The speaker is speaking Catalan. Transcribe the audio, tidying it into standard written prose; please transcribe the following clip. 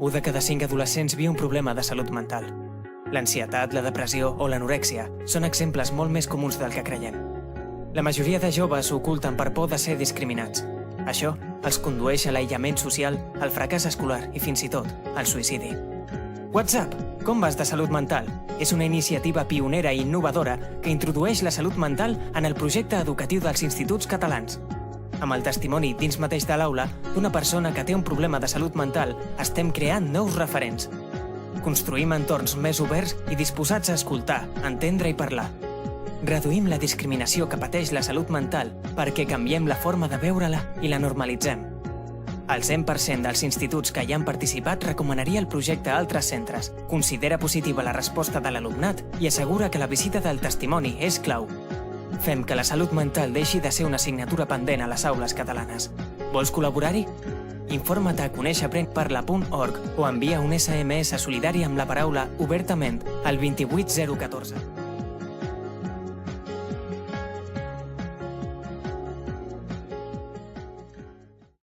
1 de cada 5 adolescents viu un problema de salut mental. L'ansietat, la depressió o l'anorèxia són exemples molt més comuns del que creiem. La majoria de joves ho oculten per por de ser discriminats. Això els condueix a l'aïllament social, al fracàs escolar i fins i tot al suïcidi. WhatsApp, com vas de salut mental? És una iniciativa pionera i innovadora que introdueix la salut mental en el projecte educatiu dels instituts catalans. Amb el testimoni dins mateix de l'aula d'una persona que té un problema de salut mental, estem creant nous referents. Construïm entorns més oberts i disposats a escoltar, entendre i parlar. Reduïm la discriminació que pateix la salut mental perquè canviem la forma de veure-la i la normalitzem. El 100% dels instituts que hi han participat recomanaria el projecte a altres centres, considera positiva la resposta de l'alumnat i assegura que la visita del testimoni és clau. Fem que la salut mental deixi de ser una assignatura pendent a les aules catalanes. Vols col·laborar-hi? Informa't a coneixeaprenparla.org o envia un SMS solidari amb la paraula obertament al 28014.